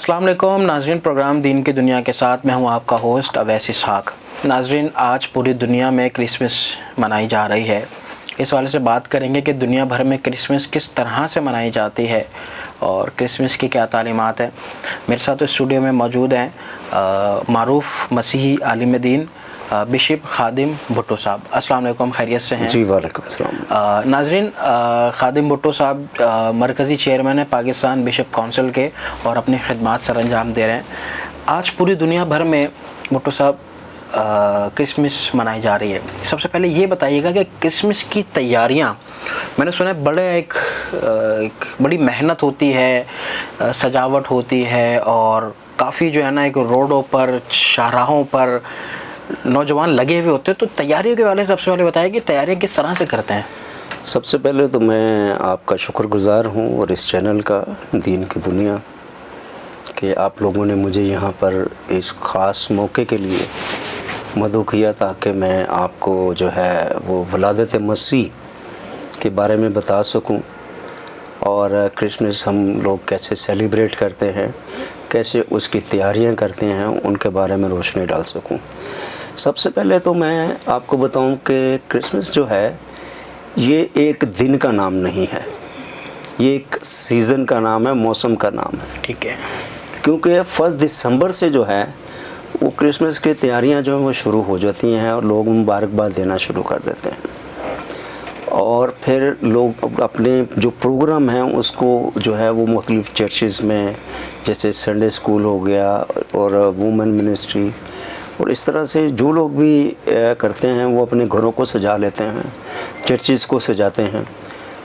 السلام علیکم ناظرین، پروگرام دین کی دنیا کے ساتھ میں ہوں آپ کا ہوسٹ اویس اسحاق۔ ناظرین، آج پوری دنیا میں کرسمس منائی جا رہی ہے۔ اس والے سے بات کریں گے کہ دنیا بھر میں کرسمس کس طرح سے منائی جاتی ہے اور کرسمس کی کیا تعلیمات ہیں۔ میرے ساتھ اسٹوڈیو میں موجود ہیں معروف مسیحی عالم دین بشپ خادم بھٹو صاحب۔ السلام علیکم، خیریت سے ہیں؟ جی وعلیکم السلام۔ ناظرین، خادم بھٹو صاحب مرکزی چیئرمین ہیں پاکستان بشپ کونسل کے اور اپنی خدمات سر انجام دے رہے ہیں۔ آج پوری دنیا بھر میں بھٹو صاحب کرسمس منائی جا رہی ہے۔ سب سے پہلے یہ بتائیے گا کہ کرسمس کی تیاریاں، میں نے سنا ہے ایک بڑی محنت ہوتی ہے، سجاوٹ ہوتی ہے، اور کافی جو ہے نا ایک روڈوں پر، شاہراہوں پر نوجوان لگے ہوئے ہوتے ہیں۔ تو تیاریوں کے والے سب سے پہلے بتائیں کہ تیاریاں کس طرح سے کرتے ہیں؟ سب سے پہلے تو میں آپ کا شکر گزار ہوں اور اس چینل کا، دین کی دنیا، کہ آپ لوگوں نے مجھے یہاں پر اس خاص موقع کے لیے مدعو کیا تاکہ میں آپ کو جو ہے وہ ولادت مسیح کے بارے میں بتا سکوں، اور کرسمس ہم لوگ کیسے سیلیبریٹ کرتے ہیں، کیسے اس کی تیاریاں کرتے ہیں، ان کے بارے میں روشنی ڈال سکوں۔ سب سے پہلے تو میں آپ کو بتاؤں کہ کرسمس جو ہے یہ ایک دن کا نام نہیں ہے، یہ ایک سیزن کا نام ہے، موسم کا نام ہے۔ ٹھیک ہے۔ کیونکہ 1 دسمبر سے جو ہے وہ کرسمس کی تیاریاں جو ہیں وہ شروع ہو جاتی ہیں اور لوگ مبارکباد دینا شروع کر دیتے ہیں، اور پھر لوگ اپنے جو پروگرام ہیں اس کو جو ہے وہ مختلف چرچز میں، جیسے سنڈے اسکول ہو گیا اور وومن منسٹری، اور اس طرح سے جو لوگ بھی کرتے ہیں وہ اپنے گھروں کو سجا لیتے ہیں، چرچز کو سجاتے ہیں،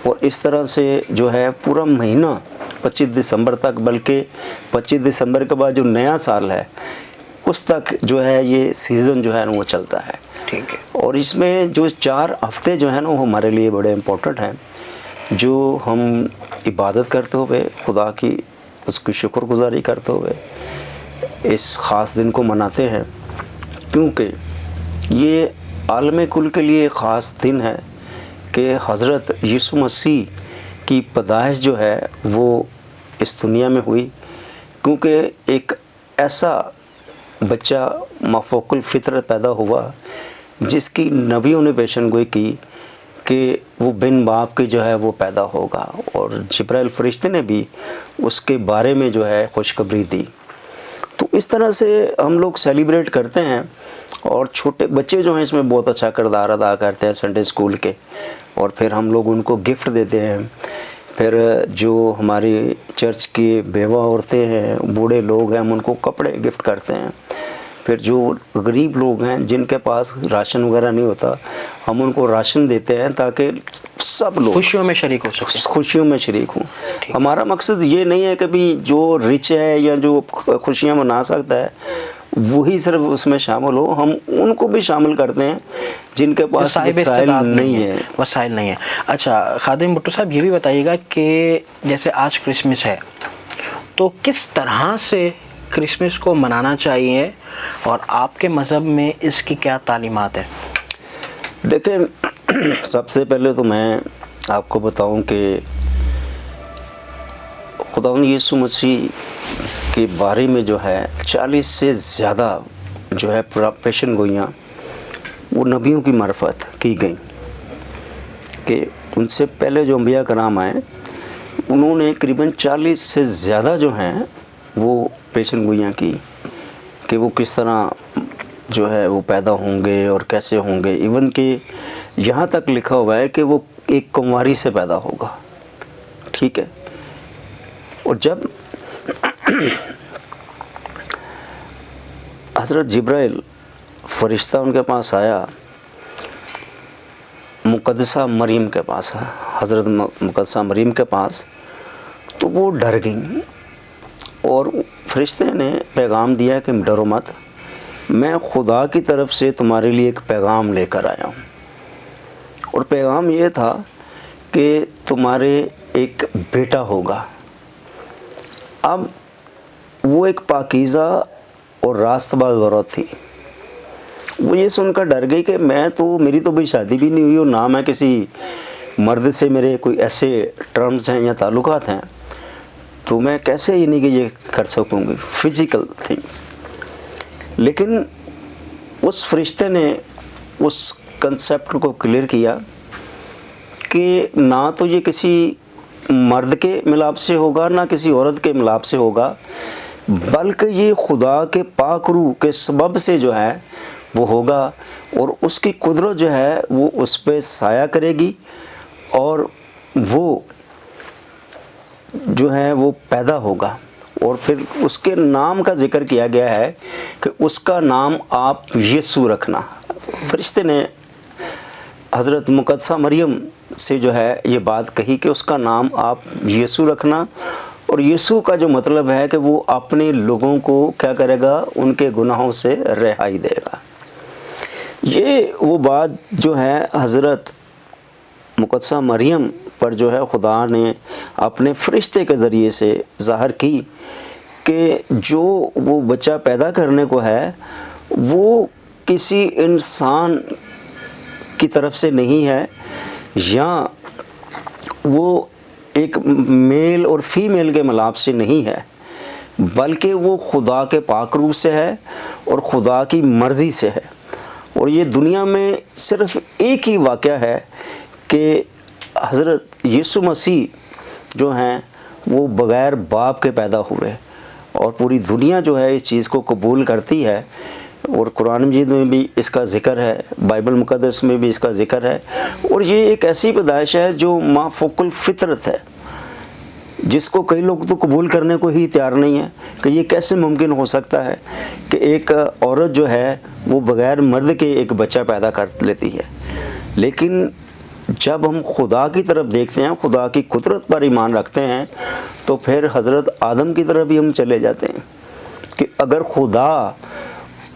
اور اس طرح سے جو ہے پورا مہینہ 25 دسمبر تک، بلکہ 25 دسمبر کے بعد جو نیا سال ہے اس تک جو ہے یہ سیزن جو ہے نا وہ چلتا ہے۔ ٹھیک ہے۔ اور اس میں جو 4 ہفتے جو ہیں نا وہ ہمارے لیے بڑے امپورٹنٹ ہیں، جو ہم عبادت کرتے ہوئے، خدا کی اس کی شکر گزاری کرتے ہوئے اس خاص دن کو مناتے ہیں، کیونکہ یہ عالم کل کے لیے ایک خاص دن ہے کہ حضرت یسوع مسیح کی پیدائش جو ہے وہ اس دنیا میں ہوئی، کیونکہ ایک ایسا بچہ مافوق الفطرت پیدا ہوا جس کی نبیوں نے پیشن گوئی کی کہ وہ بن باپ کے جو ہے وہ پیدا ہوگا، اور جبرائیل فرشتے نے بھی اس کے بارے میں جو ہے خوشخبری دی۔ تو اس طرح سے ہم لوگ سیلیبریٹ کرتے ہیں، اور چھوٹے بچے جو ہیں اس میں بہت اچھا کردار ادا کرتے ہیں سنڈے اسکول کے، اور پھر ہم لوگ ان کو گفٹ دیتے ہیں۔ پھر جو ہماری چرچ کی بیوہ عورتیں ہیں، بوڑھے لوگ ہیں، ہم ان کو کپڑے گفٹ کرتے ہیں۔ پھر جو غریب لوگ ہیں جن کے پاس راشن وغیرہ نہیں ہوتا، ہم ان کو راشن دیتے ہیں تاکہ سب لوگ خوشیوں میں شریک ہو سکیں، خوشیوں میں شریک ہوں۔ ہمارا مقصد یہ نہیں ہے کہ بھی جو رچ ہے یا جو خوشیاں منا سکتا ہے وہی صرف اس میں شامل ہو، ہم ان کو بھی شامل کرتے ہیں جن کے پاس وسائل نہیں ہے۔ وسائل نہیں ہے۔ اچھا خادم بھٹو صاحب، یہ بھی بتائیے گا کہ جیسے آج کرسمس ہے تو کس طرح سے کرسمس کو منانا چاہیے اور آپ کے مذہب میں اس کی کیا تعلیمات ہیں؟ دیکھیں، سب سے پہلے تو میں آپ کو بتاؤں کہ خداوند یسوع مسیح کے بارے میں جو ہے 40 سے زیادہ جو ہے پیشن گوئیاں وہ نبیوں کی معرفت کی گئیں، کہ ان سے پہلے جو انبیاء کرام آئے انہوں نے قریباً 40 سے زیادہ جو ہیں وہ پیشن گوئیاں کی کہ وہ کس طرح جو ہے وہ پیدا ہوں گے اور کیسے ہوں گے، ایون کہ یہاں تک لکھا ہوا ہے کہ وہ ایک کنواری سے پیدا ہوگا۔ ٹھیک ہے۔ اور جب حضرت جبرائیل فرشتہ ان کے پاس آیا، مقدسہ مریم کے پاس، حضرت مقدسہ مریم کے پاس، تو وہ ڈر گئیں، اور فرشتے نے پیغام دیا کہ ڈرو مت، میں خدا کی طرف سے تمہارے لیے ایک پیغام لے کر آیا ہوں، اور پیغام یہ تھا کہ تمہارے ایک بیٹا ہوگا۔ اب وہ ایک پاکیزہ اور راست باز عورت تھی، وہ یہ سن کر ڈر گئی کہ میری تو بھی شادی بھی نہیں ہوئی، اور نہ میں کسی مرد سے میرے کوئی ایسے ٹرمز ہیں یا تعلقات ہیں، تو میں کیسے یعنی کہ یہ کر سکوں گی فزیکل تھنگس. لیکن اس فرشتے نے اس کنسیپٹ کو کلیئر کیا کہ نہ تو یہ کسی مرد کے ملاپ سے ہوگا نہ کسی عورت کے ملاپ سے ہوگا، بلکہ یہ خدا کے پاک روح کے سبب سے جو ہے وہ ہوگا، اور اس کی قدرت جو ہے وہ اس پہ سایہ کرے گی، اور وہ جو ہے وہ پیدا ہوگا. اور پھر اس کے نام کا ذکر کیا گیا ہے کہ اس کا نام آپ یسوع رکھنا. فرشتے نے حضرت مقدسہ مریم سے جو ہے یہ بات کہی کہ اس کا نام آپ یسوع رکھنا، اور یسوع کا جو مطلب ہے کہ وہ اپنے لوگوں کو کیا کرے گا، ان کے گناہوں سے رہائی دے گا. یہ وہ بات جو ہے حضرت مقدسہ مریم پر جو ہے خدا نے اپنے فرشتے کے ذریعے سے ظاہر کی کہ جو وہ بچہ پیدا کرنے کو ہے وہ کسی انسان کی طرف سے نہیں ہے، یا وہ ایک میل اور فیمیل کے ملاپ سے نہیں ہے، بلکہ وہ خدا کے پاک روح سے ہے اور خدا کی مرضی سے ہے. اور یہ دنیا میں صرف ایک ہی واقعہ ہے کہ حضرت یسوع مسیح جو ہیں وہ بغیر باپ کے پیدا ہوئے، اور پوری دنیا جو ہے اس چیز کو قبول کرتی ہے، اور قرآن مجید میں بھی اس کا ذکر ہے، بائبل مقدس میں بھی اس کا ذکر ہے. اور یہ ایک ایسی پیدائش ہے جو ما فوق الفطرت ہے، جس کو کئی لوگ تو قبول کرنے کو ہی تیار نہیں ہے کہ یہ کیسے ممکن ہو سکتا ہے کہ ایک عورت جو ہے وہ بغیر مرد کے ایک بچہ پیدا کر لیتی ہے. لیکن جب ہم خدا کی طرف دیکھتے ہیں، خدا کی قدرت پر ایمان رکھتے ہیں، تو پھر حضرت آدم کی طرف بھی ہم چلے جاتے ہیں کہ اگر خدا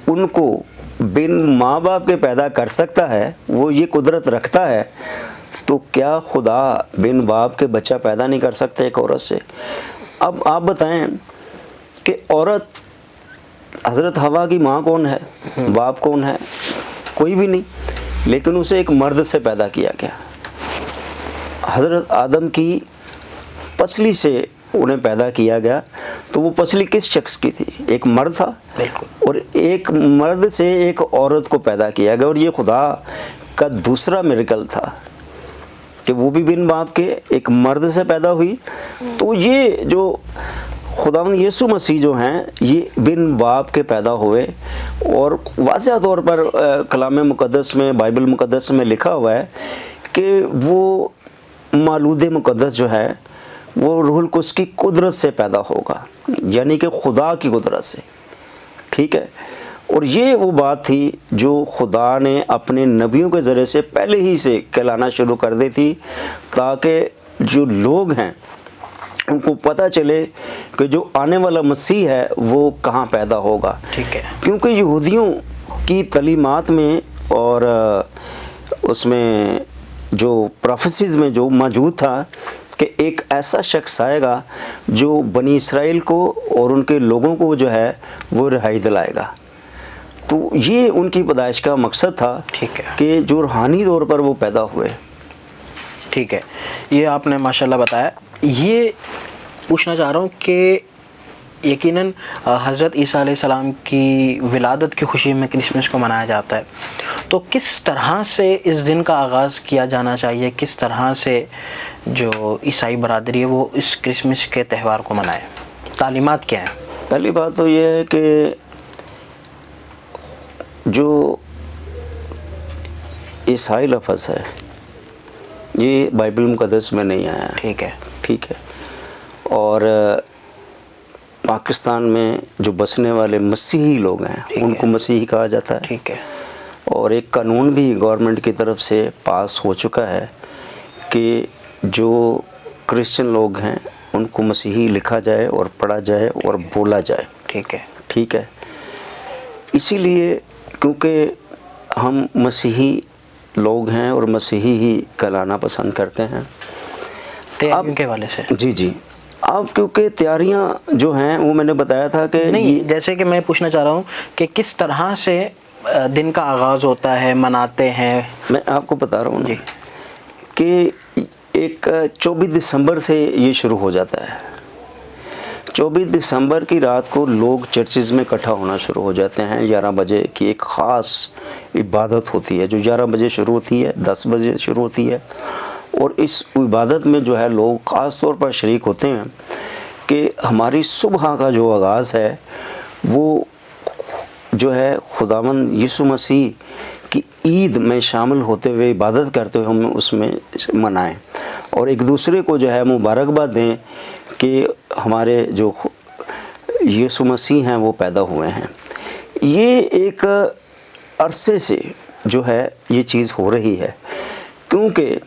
ان کو بن ماں باپ کے پیدا کر سکتا ہے، وہ یہ قدرت رکھتا ہے، تو کیا خدا بن باپ کے بچہ پیدا نہیں کر سکتا ایک عورت سے؟ اب آپ بتائیں کہ عورت حضرت حوا کی ماں کون ہے، باپ کون ہے؟ کوئی بھی نہیں. لیکن اسے ایک مرد سے پیدا کیا گیا. حضرت آدم کی پسلی سے انہیں پیدا کیا گیا، تو وہ پسلی کس شخص کی تھی؟ ایک مرد تھا، اور ایک مرد سے ایک عورت کو پیدا کیا گیا. اور یہ خدا کا دوسرا میریکل تھا کہ وہ بھی بن باپ کے ایک مرد سے پیدا ہوئی. تو یہ جو خداوند یسوع مسیح جو ہیں یہ بن باپ کے پیدا ہوئے، اور واضح طور پر کلام مقدس میں، بائبل مقدس میں لکھا ہوا ہے کہ وہ مولود مقدس جو ہے وہ روح القدس کی قدرت سے پیدا ہوگا، یعنی کہ خدا کی قدرت سے. ٹھیک ہے. اور یہ وہ بات تھی جو خدا نے اپنے نبیوں کے ذریعے سے پہلے ہی سے کہلانا شروع کر دی تھی، تاکہ جو لوگ ہیں ان کو پتہ چلے کہ جو آنے والا مسیح ہے وہ کہاں پیدا ہوگا. ٹھیک ہے. کیونکہ یہودیوں کی تعلیمات میں اور اس میں جو پروفیسیز میں جو موجود تھا کہ ایک ایسا شخص آئے گا جو بنی اسرائیل کو اور ان کے لوگوں کو جو ہے وہ رہائی دلائے گا. تو یہ ان کی پیدائش کا مقصد تھا کہ جو روحانی طور پر وہ پیدا ہوئے. ٹھیک ہے. یہ آپ نے ماشاءاللہ بتایا. یہ پوچھنا چاہ رہا ہوں کہ یقیناً حضرت عیسیٰ علیہ السلام کی ولادت کی خوشی میں کرسمس کو منایا جاتا ہے، تو کس طرح سے اس دن کا آغاز کیا جانا چاہیے؟ کس طرح سے جو عیسائی برادری ہے وہ اس کرسمس کے تہوار کو منائے؟ تعلیمات کیا ہیں؟ پہلی بات تو یہ ہے کہ جو عیسائی لفظ ہے یہ بائبل مقدس میں نہیں آیا ہے. ٹھیک ہے. ٹھیک ہے. اور پاکستان میں جو بسنے والے مسیحی لوگ ہیں ان کو مسیحی کہا جاتا ہے. ٹھیک ہے. اور ایک قانون بھی گورنمنٹ کی طرف سے پاس ہو چکا ہے کہ جو کرسچن لوگ ہیں ان کو مسیحی لکھا جائے اور پڑھا جائے اور بولا جائے. ٹھیک ہے. ٹھیک ہے. اسی لیے کیونکہ ہم مسیحی لوگ ہیں اور مسیحی ہی کہلانا پسند کرتے ہیں. تیاریوں کے حوالے سے جی اب کیونکہ تیاریاں جو ہیں وہ میں نے بتایا تھا کہ نہیں، جیسے کہ میں پوچھنا چاہ رہا ہوں کہ کس طرح سے دن کا آغاز ہوتا ہے، مناتے ہیں؟ میں آپ کو بتا رہا ہوں جی کہ ایک 24 دسمبر سے یہ شروع ہو جاتا ہے. 24 دسمبر کی رات کو لوگ چرچز میں اکٹھا ہونا شروع ہو جاتے ہیں. 11 بجے کی ایک خاص عبادت ہوتی ہے جو 11 بجے شروع ہوتی ہے, 10 بجے شروع ہوتی ہے, اور اس عبادت میں جو ہے لوگ خاص طور پر شریک ہوتے ہیں کہ ہماری صبح کا جو آغاز ہے وہ جو ہے خداوند یسوع مسیح کی عید میں شامل ہوتے ہوئے, عبادت کرتے ہوئے ہم اس میں منائیں اور ایک دوسرے کو جو ہے مبارکباد دیں کہ ہمارے جو یسوع مسیح ہیں وہ پیدا ہوئے ہیں. یہ ایک عرصے سے جو ہے یہ چیز ہو رہی ہے, کیونکہ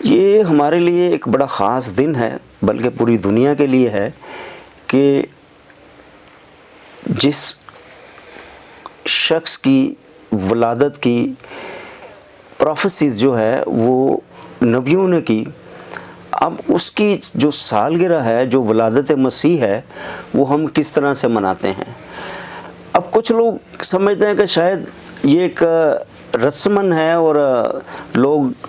یہ ہمارے لیے ایک بڑا خاص دن ہے, بلکہ پوری دنیا کے لیے ہے کہ جس شخص کی ولادت کی پروفیسیز جو ہے وہ نبیوں نے کی, اب اس کی جو سالگرہ ہے, جو ولادت مسیح ہے, وہ ہم کس طرح سے مناتے ہیں. اب کچھ لوگ سمجھتے ہیں کہ شاید یہ ایک رسمن ہے اور لوگ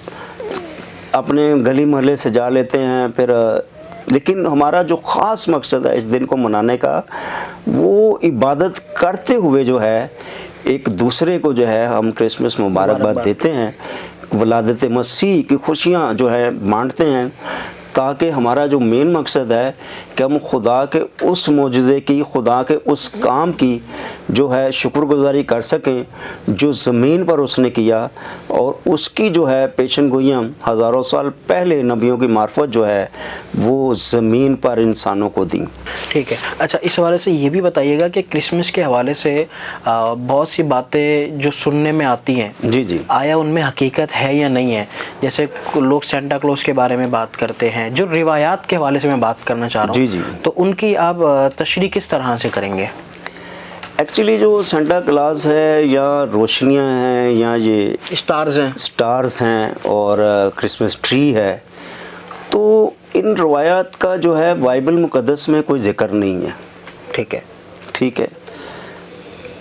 اپنے گلی محلے سجا لیتے ہیں پھر, لیکن ہمارا جو خاص مقصد ہے اس دن کو منانے کا وہ عبادت کرتے ہوئے جو ہے ایک دوسرے کو جو ہے ہم کرسمس مبارکباد دیتے ہیں, ولادت مسیح کی خوشیاں جو ہے بانٹتے ہیں, تاکہ ہمارا جو مین مقصد ہے کہ ہم خدا کے اس معجزے کی, خدا کے اس کام کی جو ہے شکر گزاری کر سکیں جو زمین پر اس نے کیا, اور اس کی جو ہے پیشن گوئیاں ہزاروں سال پہلے نبیوں کی معرفت جو ہے وہ زمین پر انسانوں کو دیں. ٹھیک ہے. اچھا, اس حوالے سے یہ بھی بتائیے گا کہ کرسمس کے حوالے سے بہت سی باتیں جو سننے میں آتی ہیں, جی آیا ان میں حقیقت ہے یا نہیں ہے؟ جیسے لوگ سینٹا کلوز کے بارے میں بات کرتے ہیں, جو روایات کے حوالے سے میں بات کرنا چاہ رہا ہوں, جی تو ان کی آپ تشریح کس طرح سے کریں گے؟ ایکچولی جو سینٹا کلاز ہے یا روشنیاں ہیں یا یہ اسٹارز ہیں اور کرسمس ٹری ہے, تو ان روایات کا جو ہے بائبل مقدس میں کوئی ذکر نہیں ہے. ٹھیک ہے.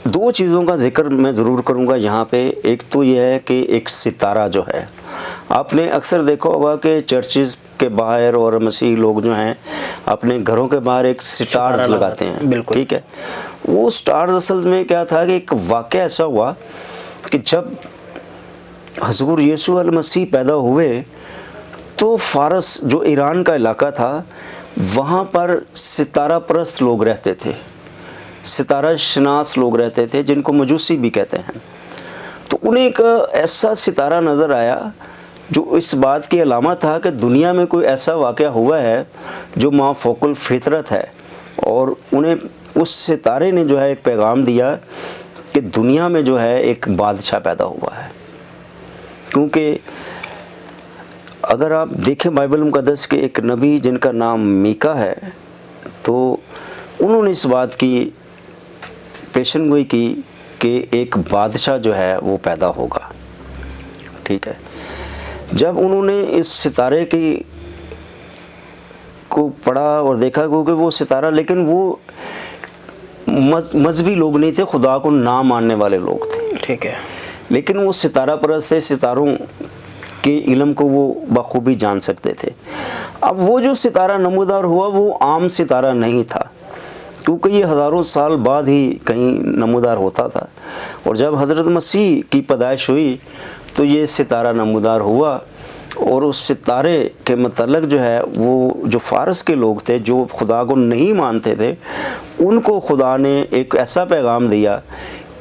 دو چیزوں کا ذکر میں ضرور کروں گا یہاں پہ. ایک تو یہ ہے کہ ایک ستارہ جو ہے, آپ نے اکثر دیکھا ہوگا کہ چرچز کے باہر اور مسیحی لوگ جو ہیں اپنے گھروں کے باہر ایک سٹار لگاتے ہیں. بالکل. ٹھیک ہے. وہ سٹار اصل میں کیا تھا کہ ایک واقعہ ایسا ہوا کہ جب حضور یسوع المسیح پیدا ہوئے تو فارس جو ایران کا علاقہ تھا وہاں پر ستارہ پرست لوگ رہتے تھے, ستارہ شناس لوگ رہتے تھے جن کو مجوسی بھی کہتے ہیں. تو انہیں ایک ایسا ستارہ نظر آیا جو اس بات کی علامت تھا کہ دنیا میں کوئی ایسا واقعہ ہوا ہے جو ما فوق الفطرت ہے, اور انہیں اس ستارے نے جو ہے ایک پیغام دیا کہ دنیا میں جو ہے ایک بادشاہ پیدا ہوا ہے. کیونکہ اگر آپ دیکھیں بائبل مقدس کے ایک نبی جن کا نام میکا ہے, تو انہوں نے اس بات کی پیشن گوئی کی کہ ایک بادشاہ جو ہے وہ پیدا ہوگا. ٹھیک ہے. جب انہوں نے اس ستارے کی کو پڑھا اور دیکھا, کیونکہ وہ ستارہ, لیکن وہ مذہبی لوگ نہیں تھے, خدا کو نہ ماننے والے لوگ تھے. ٹھیک ہے. لیکن وہ ستارہ پرست تھے, ستاروں کے علم کو وہ بخوبی جان سکتے تھے. اب وہ جو ستارہ نمودار ہوا وہ عام ستارہ نہیں تھا, کیونکہ یہ ہزاروں سال بعد ہی کہیں نمودار ہوتا تھا, اور جب حضرت مسیح کی پیدائش ہوئی تو یہ ستارہ نمودار ہوا. اور اس ستارے کے متعلق جو ہے وہ جو فارس کے لوگ تھے جو خدا کو نہیں مانتے تھے, ان کو خدا نے ایک ایسا پیغام دیا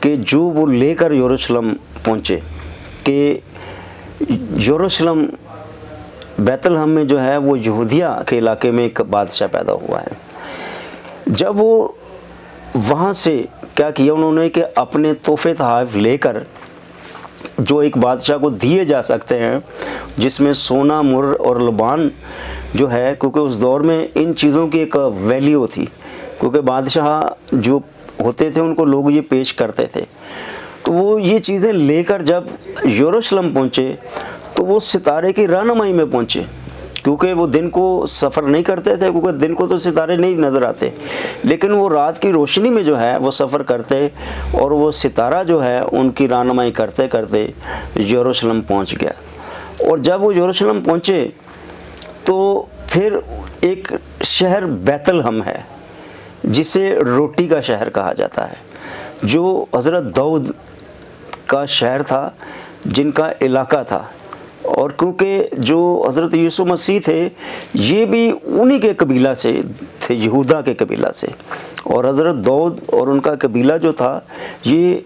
کہ جو وہ لے کر یروشلم پہنچے, کہ یروشلم بیت لحم میں جو ہے وہ یہودیہ کے علاقے میں ایک بادشاہ پیدا ہوا ہے. جب وہ وہاں سے کیا کیا انہوں نے کہ اپنے تحفے تحائف لے کر جو ایک بادشاہ کو دیے جا سکتے ہیں, جس میں سونا, مر اور لبان جو ہے, کیونکہ اس دور میں ان چیزوں کی ایک ویلیو تھی, کیونکہ بادشاہ جو ہوتے تھے ان کو لوگ یہ پیش کرتے تھے. تو وہ یہ چیزیں لے کر جب یروشلم پہنچے تو وہ ستارے کی رہنمائی میں پہنچے, کیونکہ وہ دن کو سفر نہیں کرتے تھے, کیونکہ دن کو تو ستارے نہیں نظر آتے, لیکن وہ رات کی روشنی میں جو ہے وہ سفر کرتے, اور وہ ستارہ جو ہے ان کی رہنمائی کرتے کرتے یروشلم پہنچ گیا. اور جب وہ یروشلم پہنچے تو پھر ایک شہر بیت لحم ہے, جسے روٹی کا شہر کہا جاتا ہے، جو حضرت داؤد کا شہر تھا، جن کا علاقہ تھا. اور کیونکہ جو حضرت یسوع مسیح تھے یہ بھی انہی کے قبیلہ سے تھے، یہودا کے قبیلہ سے، اور حضرت داؤد اور ان کا قبیلہ جو تھا یہ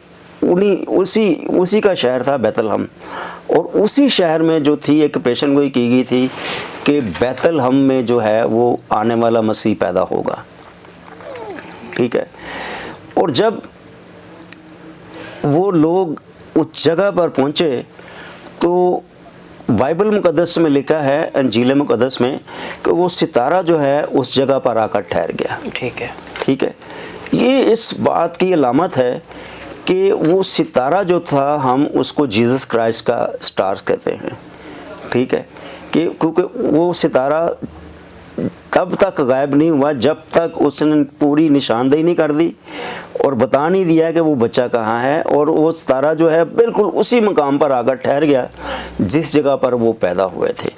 اسی کا شہر تھا بیت لحم. اور اسی شہر میں جو تھی ایک پیشن گوئی کی گئی تھی کہ بیت لحم میں جو ہے وہ آنے والا مسیح پیدا ہوگا. ٹھیک ہے. اور جب وہ لوگ اس جگہ پر پہنچے تو بائبل مقدس میں لکھا ہے، انجیل مقدس میں، کہ وہ ستارہ جو ہے اس جگہ پر آ کر ٹھہر گیا. ٹھیک ہے. ٹھیک ہے. یہ اس بات کی علامت ہے کہ وہ ستارہ جو تھا ہم اس کو جیزس کرائسٹ کا سٹار کہتے ہیں. ٹھیک ہے. کہ کیونکہ وہ ستارہ تب تک غائب نہیں ہوا جب تک اس نے پوری نشاندہی نہیں کر دی اور بتا نہیں دیا کہ وہ بچہ کہاں ہے. اور وہ ستارہ جو ہے بالکل اسی مقام پر آ کر ٹھہر گیا جس جگہ پر وہ پیدا ہوئے تھے.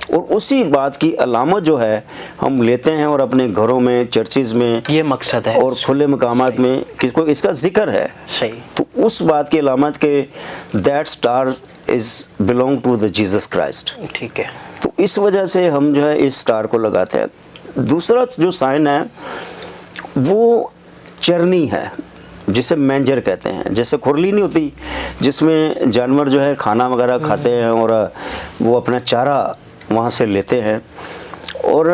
اور اسی بات کی علامت جو ہے ہم لیتے ہیں اور اپنے گھروں میں، چرچز میں، یہ مقصد ہے، اور کھلے مقامات میں اس کا ذکر ہے. صحیح. تو اس بات کی علامت کہ that star is belong to the Jesus Christ. ٹھیک ہے. تو اس وجہ سے ہم جو ہے اس سٹار کو لگاتے ہیں. دوسرا جو سائن ہے وہ چرنی ہے، جسے مینجر کہتے ہیں. جیسے کھرلی نہیں ہوتی جس میں جانور جو ہے کھانا وغیرہ کھاتے ہیں اور وہ اپنا چارہ وہاں سے لیتے ہیں. اور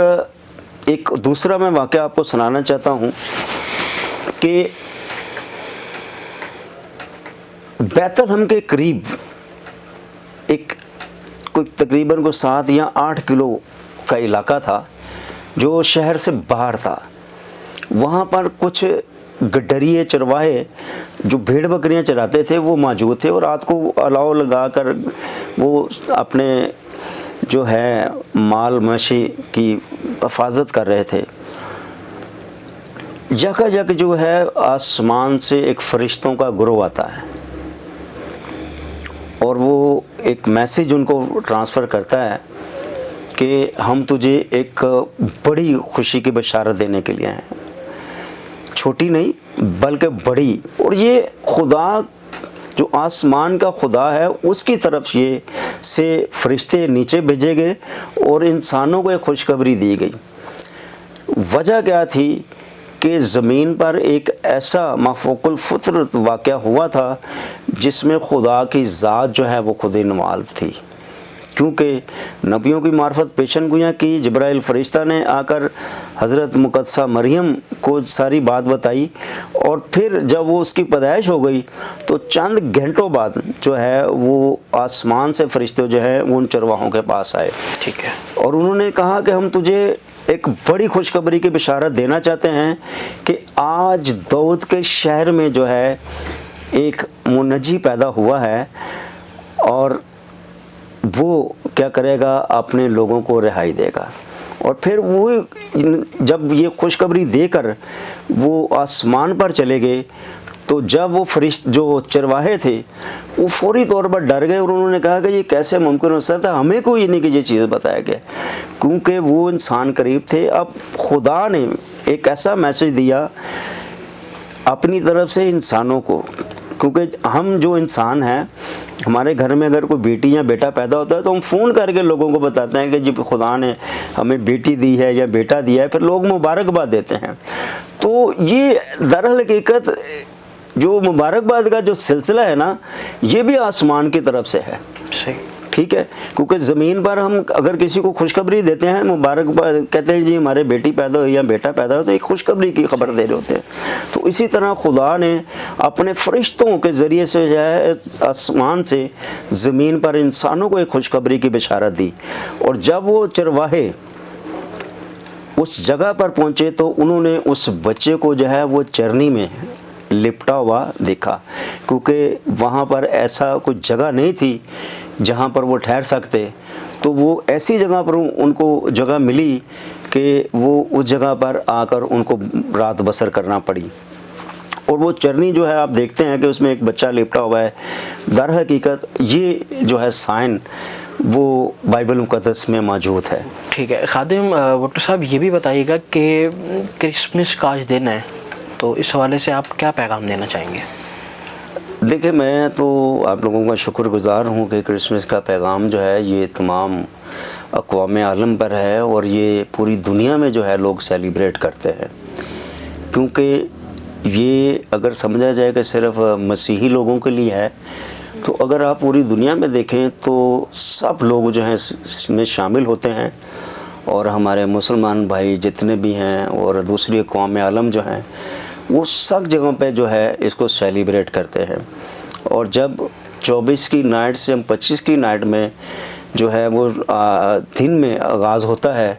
ایک دوسرا میں واقعہ آپ کو سنانا چاہتا ہوں کہ بیت لحم کے قریب ایک کوئی تقریباً 7 یا 8 کلو کا علاقہ تھا جو شہر سے باہر تھا. وہاں پر کچھ گڈریے چرواہے جو بھیڑ بکریاں چراتے تھے وہ موجود تھے، اور رات کو الاؤ لگا کر وہ اپنے جو ہے مال مویشی کی حفاظت کر رہے تھے. یک جو ہے آسمان سے ایک فرشتوں کا گروہ آتا ہے اور وہ ایک میسیج ان کو ٹرانسفر کرتا ہے کہ ہم تجھے ایک بڑی خوشی کی بشارت دینے کے لیے ہیں، چھوٹی نہیں بلکہ بڑی. اور یہ خدا جو آسمان کا خدا ہے اس کی طرف یہ سے فرشتے نیچے بھیجے گئے اور انسانوں کو ایک خوشخبری دی گئی. وجہ کیا تھی کہ زمین پر ایک ایسا مافوق الفطرت واقعہ ہوا تھا جس میں خدا کی ذات جو ہے وہ خود انوالو تھی. کیونکہ نبیوں کی معرفت پیشن گوئیاں کی، جبرائیل فرشتہ نے آ کر حضرت مقدسہ مریم کو ساری بات بتائی، اور پھر جب وہ اس کی پیدائش ہو گئی تو چند گھنٹوں بعد جو ہے وہ آسمان سے فرشتے جو ہے وہ ان چرواہوں کے پاس آئے. ٹھیک ہے. اور انہوں نے کہا کہ ہم تجھے ایک بڑی خوشخبری کی بشارت دینا چاہتے ہیں کہ آج داؤد کے شہر میں جو ہے ایک منجی پیدا ہوا ہے، اور وہ کیا کرے گا، اپنے لوگوں کو رہائی دے گا. اور پھر وہ جب یہ خوشخبری دے کر وہ آسمان پر چلے گئے تو جب وہ فرشت جو چرواہے تھے وہ فوری طور پر ڈر گئے اور انہوں نے کہا کہ یہ کیسے ممکن ہو سکتا ہے، ہمیں کوئی نہیں کہ یہ چیز بتایا گیا، کیونکہ وہ انسان قریب تھے. اب خدا نے ایک ایسا میسج دیا اپنی طرف سے انسانوں کو، کیونکہ ہم جو انسان ہیں ہمارے گھر میں اگر کوئی بیٹی یا بیٹا پیدا ہوتا ہے تو ہم فون کر کے لوگوں کو بتاتے ہیں کہ جی خدا نے ہمیں بیٹی دی ہے یا بیٹا دیا ہے، پھر لوگ مبارکباد دیتے ہیں. تو یہ درحقیقت جو مبارکباد کا جو سلسلہ ہے نا یہ بھی آسمان کی طرف سے ہے. صحیح. ٹھیک ہے. کیونکہ زمین پر ہم اگر کسی کو خوشخبری دیتے ہیں، مبارکباد کہتے ہیں جی ہمارے بیٹی پیدا ہوئی یا بیٹا پیدا ہو، تو ایک خوشخبری کی خبر دے رہے ہوتے ہیں. تو اسی طرح خدا نے اپنے فرشتوں کے ذریعے سے جو ہے آسمان سے زمین پر انسانوں کو ایک خوشخبری کی بشارت دی. اور جب وہ چرواہے اس جگہ پر پہنچے تو انہوں نے اس بچے کو جو ہے وہ چرنی میں لپٹا ہوا دیکھا، کیونکہ وہاں پر ایسا کوئی جگہ نہیں تھی جہاں پر وہ ٹھہر سکتے. تو وہ ایسی جگہ پر ان کو جگہ ملی کہ وہ اس جگہ پر آ کر ان کو رات بسر کرنا پڑی. اور وہ چرنی جو ہے آپ دیکھتے ہیں کہ اس میں ایک بچہ لپٹا ہوا ہے. در حقیقت یہ جو ہے سائن وہ بائبل مقدس میں موجود ہے۔ ٹھیک ہے خادم بھٹو صاحب، یہ بھی بتائیے گا کہ کرسمس کا آج دن ہے، تو اس حوالے سے آپ کیا پیغام دینا چاہیں گے؟ دیکھیں، میں تو آپ لوگوں کا شکر گزار ہوں کہ کرسمس کا پیغام جو ہے یہ تمام اقوام عالم پر ہے، اور یہ پوری دنیا میں جو ہے لوگ سیلیبریٹ کرتے ہیں، کیونکہ یہ اگر سمجھا جائے کہ صرف مسیحی لوگوں کے لیے ہے، تو اگر آپ پوری دنیا میں دیکھیں تو سب لوگ جو ہیں اس میں شامل ہوتے ہیں، اور ہمارے مسلمان بھائی جتنے بھی ہیں اور دوسری اقوام عالم جو ہیں وہ سب جگہوں پہ جو ہے اس کو سیلیبریٹ کرتے ہیں۔ اور جب 24 کی نائٹ سے ہم 25 کی نائٹ میں جو ہے وہ دن میں آغاز ہوتا ہے،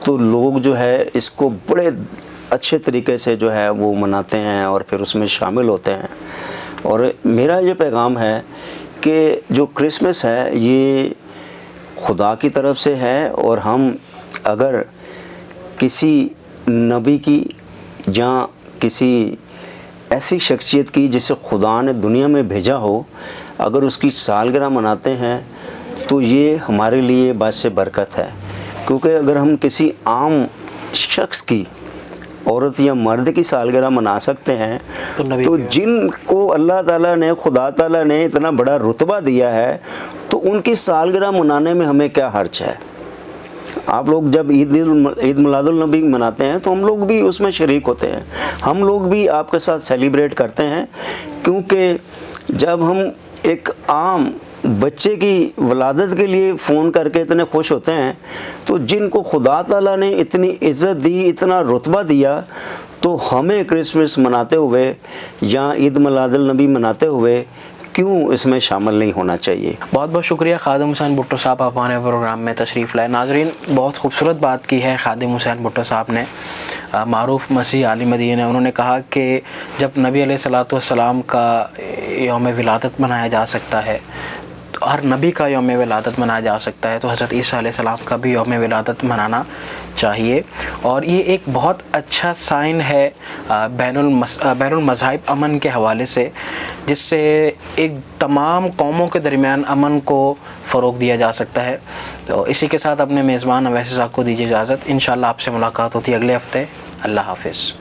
تو لوگ جو ہے اس کو بڑے اچھے طریقے سے جو ہے وہ مناتے ہیں اور پھر اس میں شامل ہوتے ہیں۔ اور میرا یہ پیغام ہے کہ جو کرسمس ہے یہ خدا کی طرف سے ہے، اور ہم اگر کسی نبی کی یا کسی ایسی شخصیت کی جسے خدا نے دنیا میں بھیجا ہو، اگر اس کی سالگرہ مناتے ہیں تو یہ ہمارے لیے باعث برکت ہے، کیونکہ اگر ہم کسی عام شخص کی، عورت یا مرد کی سالگرہ منا سکتے ہیں تو جن کو اللہ تعالیٰ نے، خدا تعالیٰ نے اتنا بڑا رتبہ دیا ہے، تو ان کی سالگرہ منانے میں ہمیں کیا حرج ہے؟ آپ لوگ جب عید میلاد النبی مناتے ہیں تو ہم لوگ بھی اس میں شریک ہوتے ہیں، ہم لوگ بھی آپ کے ساتھ سیلیبریٹ کرتے ہیں، کیونکہ جب ہم ایک عام بچے کی ولادت کے لیے فون کر کے اتنے خوش ہوتے ہیں، تو جن کو خدا تعالیٰ نے اتنی عزت دی، اتنا رتبہ دیا، تو ہمیں کرسمس مناتے ہوئے یا عید میلاد النبی مناتے ہوئے کیوں اس میں شامل نہیں ہونا چاہیے؟ بہت بہت شکریہ خادم حسین بھٹو صاحب، آپ ہمارے پروگرام میں تشریف لائے۔ ناظرین، بہت خوبصورت بات کی ہے خادم حسین بھٹو صاحب نے، معروف مسیحی عالم دین ہے۔ انہوں نے کہا کہ جب نبی علیہ الصلوۃ والسلام کا یوم ولادت منایا جا سکتا ہے، تو ہر نبی کا یوم ولادت منایا جا سکتا ہے، تو حضرت عیسیٰ علیہ السلام کا بھی یوم ولادت منانا چاہیے۔ اور یہ ایک بہت اچھا سائن ہے بین المذاہب امن کے حوالے سے، جس سے ایک تمام قوموں کے درمیان امن کو فروغ دیا جا سکتا ہے۔ تو اسی کے ساتھ اپنے میزبان اویسی صاحب کو دیجیے اجازت، انشاءاللہ آپ سے ملاقات ہوتی ہے اگلے ہفتے۔ اللہ حافظ۔